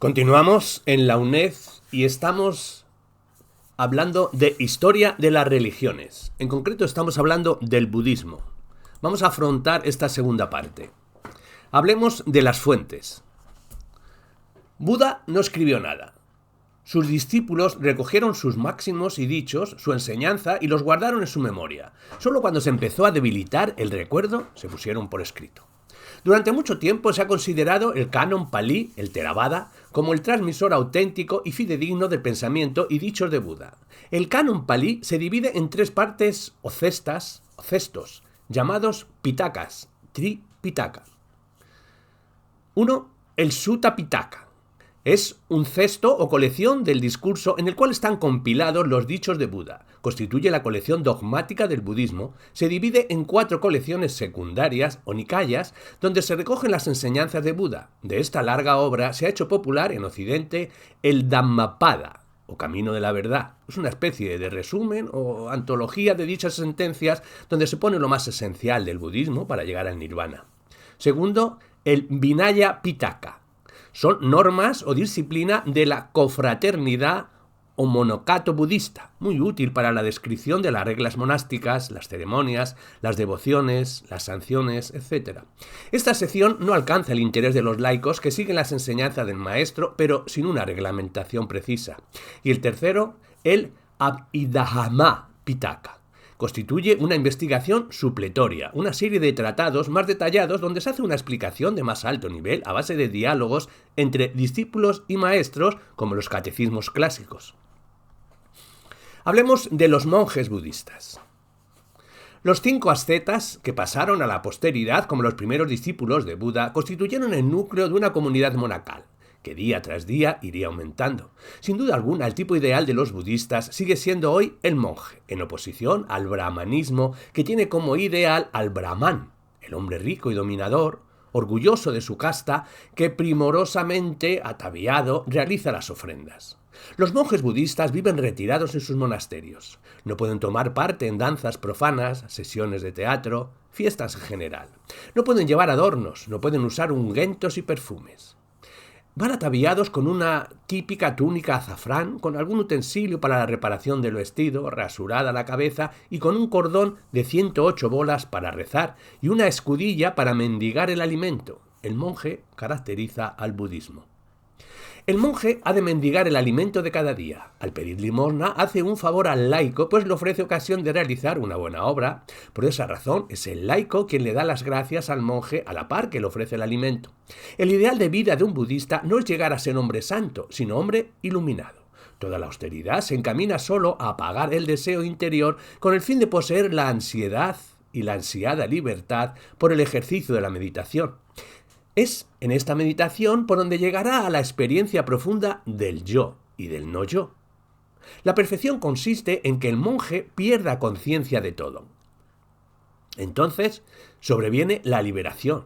Continuamos en la UNED y estamos hablando de historia de las religiones. En concreto estamos hablando del budismo. Vamos a afrontar esta segunda parte. Hablemos de las fuentes. Buda no escribió nada. Sus discípulos recogieron sus máximos y dichos, su enseñanza, y los guardaron en su memoria. Solo cuando se empezó a debilitar el recuerdo, se pusieron por escrito. Durante mucho tiempo se ha considerado el canon palí, el Theravada, como el transmisor auténtico y fidedigno del pensamiento y dichos de Buda. El canon palí se divide en tres partes o cestos, llamados pitakas, Tripitaka. 1. El Sutta Pitaka. Es un cesto o colección del discurso en el cual están compilados los dichos de Buda. Constituye la colección dogmática del budismo. Se divide en 4 colecciones secundarias o nikayas donde se recogen las enseñanzas de Buda. De esta larga obra se ha hecho popular en Occidente el Dhammapada, o Camino de la Verdad. Es una especie de resumen o antología de dichas sentencias donde se pone lo más esencial del budismo para llegar al nirvana. Segundo, el Vinaya Pitaka. Son normas o disciplina de la confraternidad o monocato budista, muy útil para la descripción de las reglas monásticas, las ceremonias, las devociones, las sanciones, etc. Esta sección no alcanza el interés de los laicos que siguen las enseñanzas del maestro, pero sin una reglamentación precisa. Y el tercero, el Abhidhamma Pitaka. Constituye una investigación supletoria, una serie de tratados más detallados donde se hace una explicación de más alto nivel a base de diálogos entre discípulos y maestros como los catecismos clásicos. Hablemos de los monjes budistas. Los 5 ascetas que pasaron a la posteridad como los primeros discípulos de Buda constituyeron el núcleo de una comunidad monacal, que día tras día iría aumentando. Sin duda alguna, el tipo ideal de los budistas sigue siendo hoy el monje, en oposición al brahmanismo, que tiene como ideal al brahman, el hombre rico y dominador, orgulloso de su casta, que primorosamente, ataviado, realiza las ofrendas. Los monjes budistas viven retirados en sus monasterios. No pueden tomar parte en danzas profanas, sesiones de teatro, fiestas en general. No pueden llevar adornos, no pueden usar ungüentos y perfumes. Van ataviados con una típica túnica azafrán, con algún utensilio para la reparación del vestido, rasurada la cabeza y con un cordón de 108 bolas para rezar y una escudilla para mendigar el alimento. El monje caracteriza al budismo. El monje ha de mendigar el alimento de cada día. Al pedir limosna hace un favor al laico, pues le ofrece ocasión de realizar una buena obra. Por esa razón es el laico quien le da las gracias al monje a la par que le ofrece el alimento. El ideal de vida de un budista no es llegar a ser hombre santo, sino hombre iluminado. Toda la austeridad se encamina solo a apagar el deseo interior con el fin de poseer la ansiedad y la ansiada libertad por el ejercicio de la meditación. Es en esta meditación por donde llegará a la experiencia profunda del yo y del no yo. La perfección consiste en que el monje pierda conciencia de todo. Entonces sobreviene la liberación.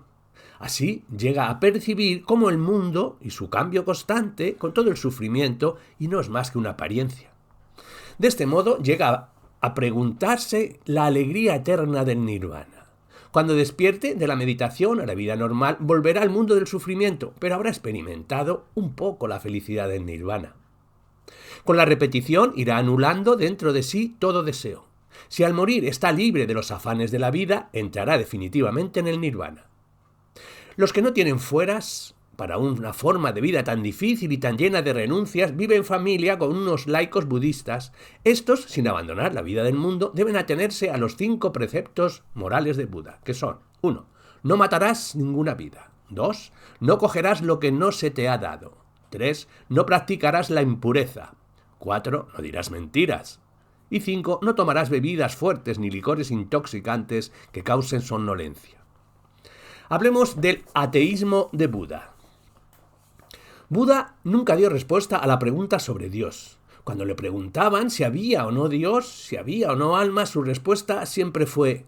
Así llega a percibir cómo el mundo y su cambio constante, con todo el sufrimiento, y no es más que una apariencia. De este modo llega a preguntarse la alegría eterna del nirvana. Cuando despierte de la meditación a la vida normal, volverá al mundo del sufrimiento, pero habrá experimentado un poco la felicidad del nirvana. Con la repetición irá anulando dentro de sí todo deseo. Si al morir está libre de los afanes de la vida, entrará definitivamente en el nirvana. Los que no tienen fueras para una forma de vida tan difícil y tan llena de renuncias, viven en familia con unos laicos budistas. Estos, sin abandonar la vida del mundo, deben atenerse a los 5 preceptos morales de Buda, que son: 1. No matarás ninguna vida. 2. No cogerás lo que no se te ha dado. 3. No practicarás la impureza. 4. No dirás mentiras. Y 5. No tomarás bebidas fuertes ni licores intoxicantes que causen somnolencia. Hablemos del ateísmo de Buda. Buda nunca dio respuesta a la pregunta sobre Dios. Cuando le preguntaban si había o no Dios, si había o no alma, su respuesta siempre fue: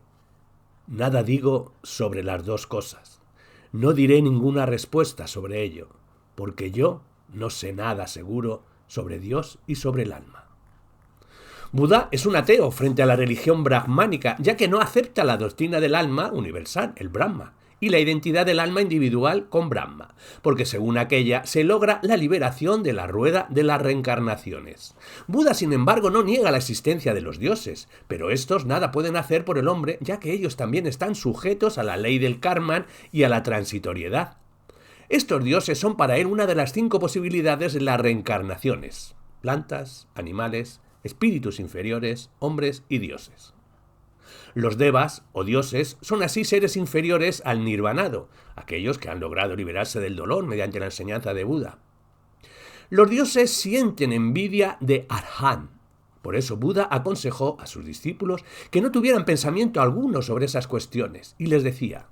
nada digo sobre las dos cosas. No diré ninguna respuesta sobre ello, porque yo no sé nada seguro sobre Dios y sobre el alma. Buda es un ateo frente a la religión brahmánica, ya que no acepta la doctrina del alma universal, el Brahma, y la identidad del alma individual con Brahma, porque según aquella se logra la liberación de la rueda de las reencarnaciones. Buda, sin embargo, no niega la existencia de los dioses, pero estos nada pueden hacer por el hombre, ya que ellos también están sujetos a la ley del karma y a la transitoriedad. Estos dioses son para él una de las 5 posibilidades de las reencarnaciones: plantas, animales, espíritus inferiores, hombres y dioses. Los devas, o dioses, son así seres inferiores al nirvanado, aquellos que han logrado liberarse del dolor mediante la enseñanza de Buda. Los dioses sienten envidia de Arhan. Por eso Buda aconsejó a sus discípulos que no tuvieran pensamiento alguno sobre esas cuestiones, y les decía: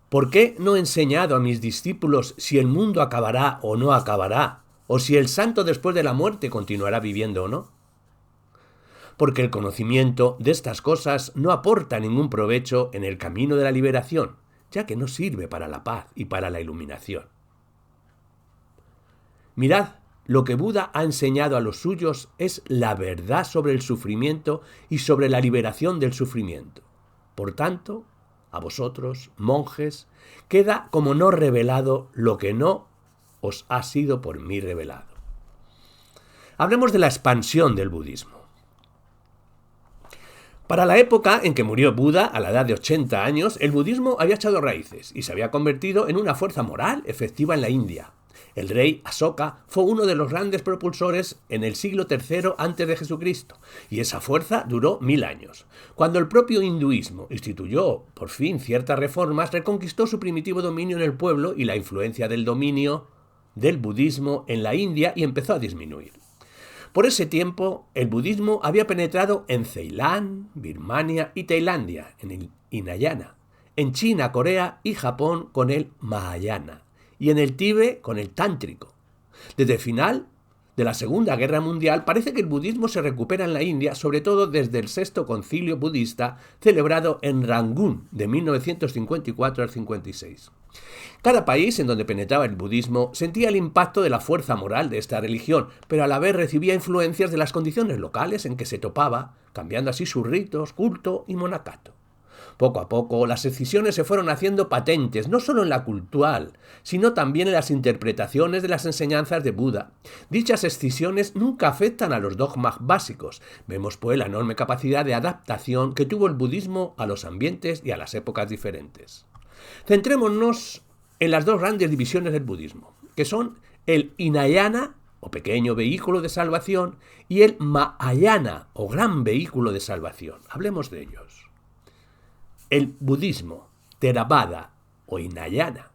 ¿por qué no he enseñado a mis discípulos si el mundo acabará o no acabará, o si el santo después de la muerte continuará viviendo o no? Porque el conocimiento de estas cosas no aporta ningún provecho en el camino de la liberación, ya que no sirve para la paz y para la iluminación. Mirad, lo que Buda ha enseñado a los suyos es la verdad sobre el sufrimiento y sobre la liberación del sufrimiento. Por tanto, a vosotros, monjes, queda como no revelado lo que no os ha sido por mí revelado. Hablemos de la expansión del budismo. Para la época en que murió Buda, a la edad de 80 años, el budismo había echado raíces y se había convertido en una fuerza moral efectiva en la India. El rey Asoka fue uno de los grandes propulsores en el siglo III antes de Jesucristo, y esa fuerza duró 1000 años. Cuando el propio hinduismo instituyó, por fin, ciertas reformas, reconquistó su primitivo dominio en el pueblo y la influencia del dominio del budismo en la India y empezó a disminuir. Por ese tiempo, el budismo había penetrado en Ceilán, Birmania y Tailandia, en el Hinayana, en China, Corea y Japón con el Mahayana, y en el Tíbet con el Tántrico. Desde el final de la Segunda Guerra Mundial parece que el budismo se recupera en la India, sobre todo desde el Sexto Concilio Budista celebrado en Rangún de 1954 al 56. Cada país en donde penetraba el budismo sentía el impacto de la fuerza moral de esta religión, pero a la vez recibía influencias de las condiciones locales en que se topaba, cambiando así sus ritos, culto y monacato. Poco a poco, las escisiones se fueron haciendo patentes, no solo en la cultural, sino también en las interpretaciones de las enseñanzas de Buda. Dichas escisiones nunca afectan a los dogmas básicos. Vemos pues la enorme capacidad de adaptación que tuvo el budismo a los ambientes y a las épocas diferentes. Centrémonos en las 2 grandes divisiones del budismo, que son el Hinayana, o pequeño vehículo de salvación, y el Mahayana, o gran vehículo de salvación. Hablemos de ellos. El budismo, Theravada o Hinayana.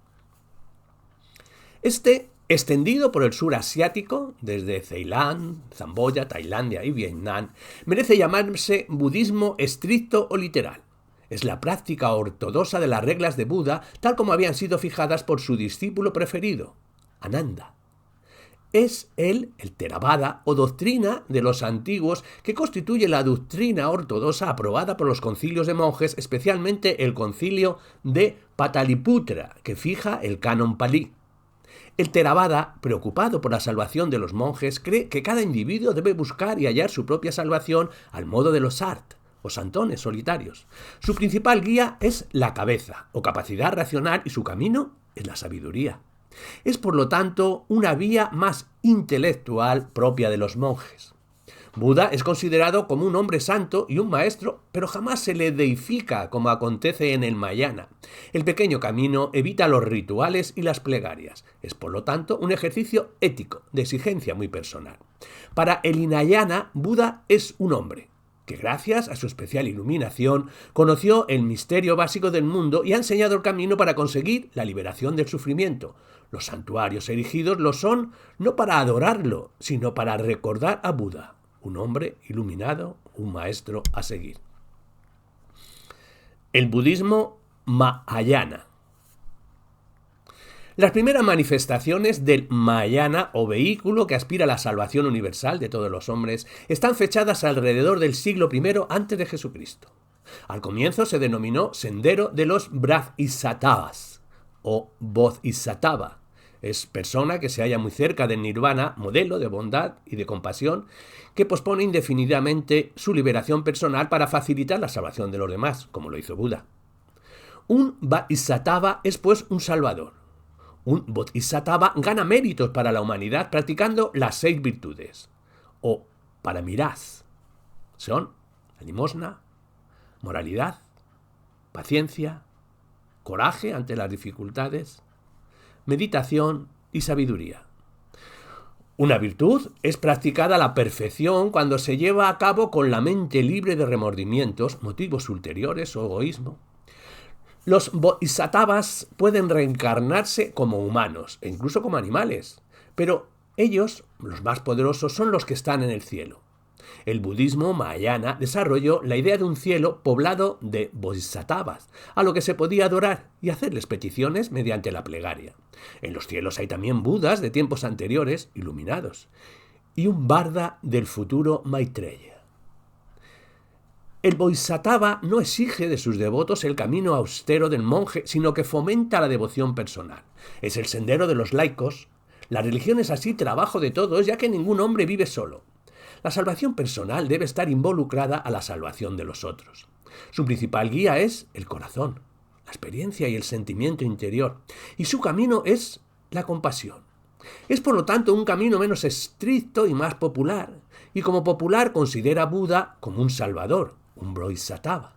Este, extendido por el sur asiático, desde Ceilán, Camboya, Tailandia y Vietnam, merece llamarse budismo estricto o literal. Es la práctica ortodoxa de las reglas de Buda, tal como habían sido fijadas por su discípulo preferido, Ananda. Es el Theravada o doctrina de los antiguos que constituye la doctrina ortodoxa aprobada por los concilios de monjes, especialmente el concilio de Pataliputra, que fija el canon Pali. El Theravada, preocupado por la salvación de los monjes, cree que cada individuo debe buscar y hallar su propia salvación al modo de los Sartre, o santones solitarios. Su principal guía es la cabeza, o capacidad racional, y su camino es la sabiduría. Es, por lo tanto, una vía más intelectual propia de los monjes. Buda es considerado como un hombre santo y un maestro, pero jamás se le deifica como acontece en el Mahayana. El pequeño camino evita los rituales y las plegarias. Es, por lo tanto, un ejercicio ético, de exigencia muy personal. Para el Hinayana, Buda es un hombre que gracias a su especial iluminación conoció el misterio básico del mundo y ha enseñado el camino para conseguir la liberación del sufrimiento. Los santuarios erigidos lo son no para adorarlo, sino para recordar a Buda, un hombre iluminado, un maestro a seguir. El budismo Mahayana. Las primeras manifestaciones del Mahayana, o vehículo que aspira a la salvación universal de todos los hombres, están fechadas alrededor del siglo I antes de Jesucristo. Al comienzo se denominó Sendero de los Bodhisattvas, o Bodhisattva. Es persona que se halla muy cerca del nirvana, modelo de bondad y de compasión, que pospone indefinidamente su liberación personal para facilitar la salvación de los demás, como lo hizo Buda. Un bodhisattva es pues un salvador. Un bodhisattva gana méritos para la humanidad practicando las 6 virtudes. O paramiras. Son la limosna, moralidad, paciencia, coraje ante las dificultades, meditación y sabiduría. Una virtud es practicada a la perfección cuando se lleva a cabo con la mente libre de remordimientos, motivos ulteriores o egoísmo. Los bodhisattvas pueden reencarnarse como humanos e incluso como animales, pero ellos, los más poderosos, son los que están en el cielo. El budismo mahayana desarrolló la idea de un cielo poblado de bodhisattvas, a lo que se podía adorar y hacerles peticiones mediante la plegaria. En los cielos hay también budas de tiempos anteriores, iluminados, y un barda del futuro Maitreya. El bodhisattva no exige de sus devotos el camino austero del monje, sino que fomenta la devoción personal. Es el sendero de los laicos. La religión es así trabajo de todos, ya que ningún hombre vive solo. La salvación personal debe estar involucrada a la salvación de los otros. Su principal guía es el corazón, la experiencia y el sentimiento interior, y su camino es la compasión. Es por lo tanto un camino menos estricto y más popular, y como popular considera a Buda como un salvador, un bodhisattva,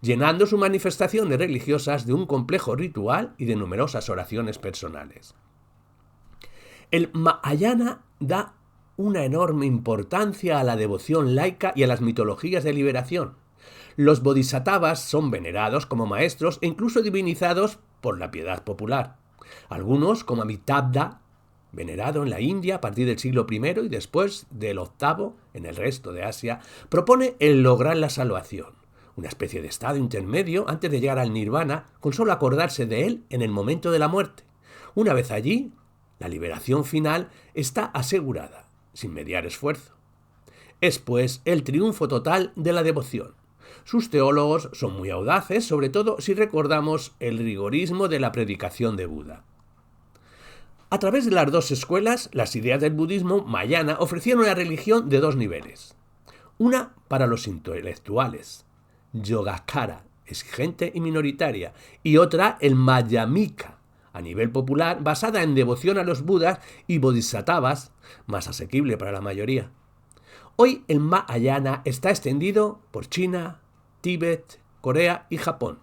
llenando sus manifestaciones religiosas de un complejo ritual y de numerosas oraciones personales. El Mahayana da una enorme importancia a la devoción laica y a las mitologías de liberación. Los bodhisattvas son venerados como maestros e incluso divinizados por la piedad popular. Algunos, como Amitabha, venerado en la India a partir del siglo I y después del VIII en el resto de Asia, propone el lograr la salvación, una especie de estado intermedio antes de llegar al nirvana, con solo acordarse de él en el momento de la muerte. Una vez allí, la liberación final está asegurada, sin mediar esfuerzo. Es, pues, el triunfo total de la devoción. Sus teólogos son muy audaces, sobre todo si recordamos el rigorismo de la predicación de Buda. A través de las 2 escuelas, las ideas del budismo mahayana ofrecieron una religión de 2 niveles. Una para los intelectuales, yogacara, exigente y minoritaria, y otra, el madhyamika, a nivel popular, basada en devoción a los budas y bodhisattvas, más asequible para la mayoría. Hoy el Mahayana está extendido por China, Tíbet, Corea y Japón.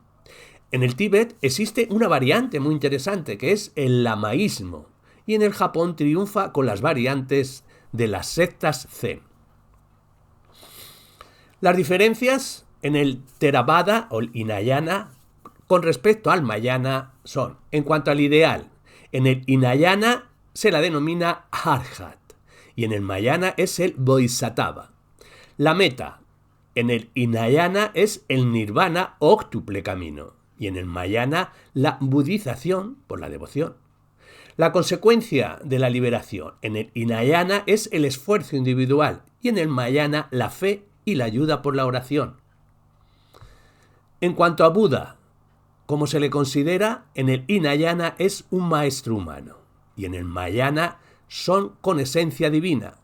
En el Tíbet existe una variante muy interesante que es el lamaísmo, y en el Japón triunfa con las variantes de las sectas Zen. Las diferencias en el Theravada o el Hinayana con respecto al Mahayana son, en cuanto al ideal, en el Hinayana se la denomina Arhat y en el Mahayana es el Bodhisattva. La meta en el Hinayana es el Nirvana o octuple camino y en el Mahayana la budización por la devoción. La consecuencia de la liberación en el Hinayana es el esfuerzo individual y en el Mahayana la fe y la ayuda por la oración. En cuanto a Buda, como se le considera, en el Hinayana es un maestro humano y en el Mahayana son con esencia divina.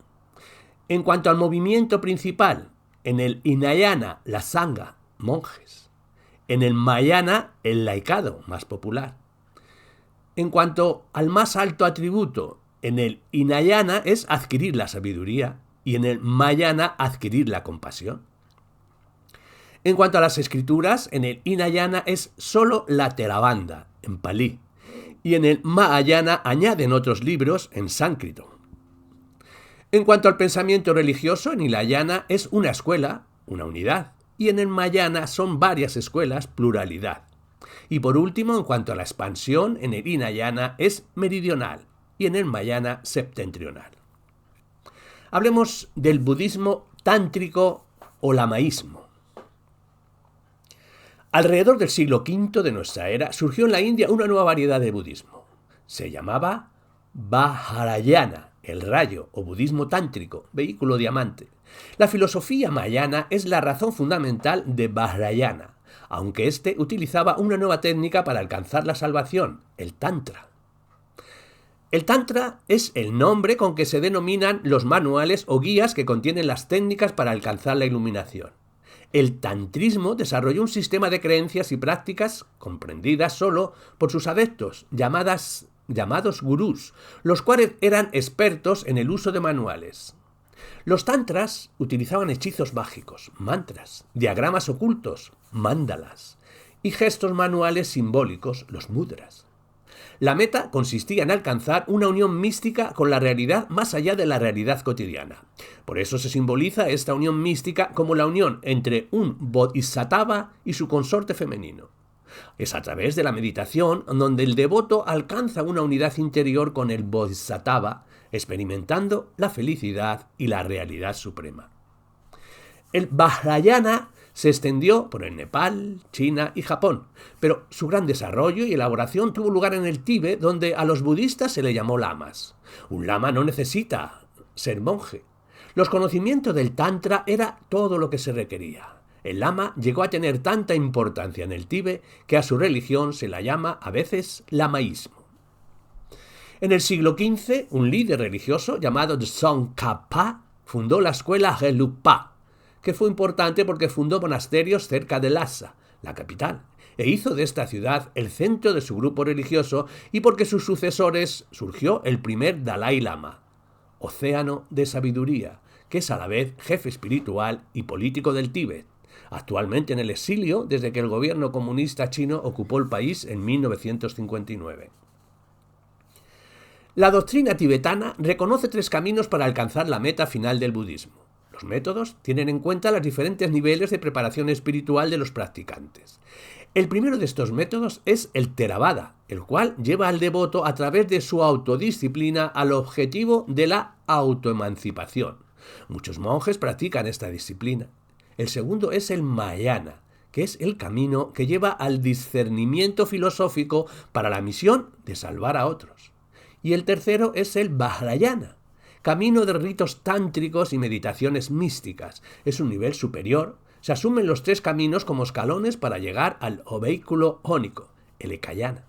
En cuanto al movimiento principal, en el Hinayana la Sangha, monjes. En el Mahayana el laicado, más popular. En cuanto al más alto atributo, en el Hinayana es adquirir la sabiduría y en el Mahayana adquirir la compasión. En cuanto a las escrituras, en el Hinayana es solo la Theravada, en Palí, y en el Mahayana añaden otros libros en sánscrito. En cuanto al pensamiento religioso, en Hinayana es una escuela, una unidad, y en el Mahayana son varias escuelas, pluralidad. Y por último, en cuanto a la expansión, en el Hinayana es meridional y en el Mahayana septentrional. Hablemos del budismo tántrico o lamaísmo. Alrededor del siglo V de nuestra era surgió en la India una nueva variedad de budismo. Se llamaba Vajrayana, el rayo o budismo tántrico, vehículo diamante. La filosofía mahayana es la razón fundamental de Vajrayana, aunque éste utilizaba una nueva técnica para alcanzar la salvación, el Tantra. El Tantra es el nombre con que se denominan los manuales o guías que contienen las técnicas para alcanzar la iluminación. El tantrismo desarrolló un sistema de creencias y prácticas comprendidas solo por sus adeptos, llamados gurús, los cuales eran expertos en el uso de manuales. Los tantras utilizaban hechizos mágicos, mantras, diagramas ocultos, mandalas, y gestos manuales simbólicos, los mudras. La meta consistía en alcanzar una unión mística con la realidad más allá de la realidad cotidiana. Por eso se simboliza esta unión mística como la unión entre un bodhisattva y su consorte femenino. Es a través de la meditación donde el devoto alcanza una unidad interior con el bodhisattva, experimentando la felicidad y la realidad suprema. El Vajrayana se extendió por el Nepal, China y Japón, pero su gran desarrollo y elaboración tuvo lugar en el Tíbet, donde a los budistas se le llamó lamas. Un lama no necesita ser monje. Los conocimientos del Tantra era todo lo que se requería. El lama llegó a tener tanta importancia en el Tíbet que a su religión se la llama a veces lamaísmo. En el siglo XV, un líder religioso llamado Tsongkhapa fundó la escuela Gelugpa, que fue importante porque fundó monasterios cerca de Lhasa, la capital, e hizo de esta ciudad el centro de su grupo religioso y porque sus sucesores surgió el primer Dalai Lama, océano de sabiduría, que es a la vez jefe espiritual y político del Tíbet, actualmente en el exilio desde que el gobierno comunista chino ocupó el país en 1959. La doctrina tibetana reconoce 3 caminos para alcanzar la meta final del budismo. Los métodos tienen en cuenta los diferentes niveles de preparación espiritual de los practicantes. El primero de estos métodos es el Theravada, el cual lleva al devoto a través de su autodisciplina al objetivo de la autoemancipación. Muchos monjes practican esta disciplina. El segundo es el Mahayana, que es el camino que lleva al discernimiento filosófico para la misión de salvar a otros. Y el tercero es el Vajrayana, camino de ritos tántricos y meditaciones místicas. Es un nivel superior. Se asumen los 3 caminos como escalones para llegar al vehículo jónico, el Ekayana.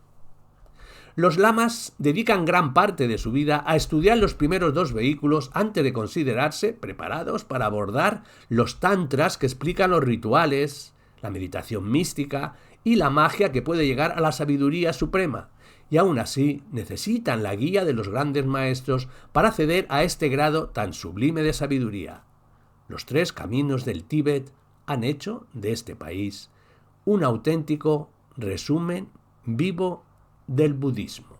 Los lamas dedican gran parte de su vida a estudiar los primeros 2 vehículos antes de considerarse preparados para abordar los tantras que explican los rituales, la meditación mística y la magia que puede llegar a la sabiduría suprema. Y aún así necesitan la guía de los grandes maestros para acceder a este grado tan sublime de sabiduría. Los 3 caminos del Tíbet han hecho de este país un auténtico resumen vivo del budismo.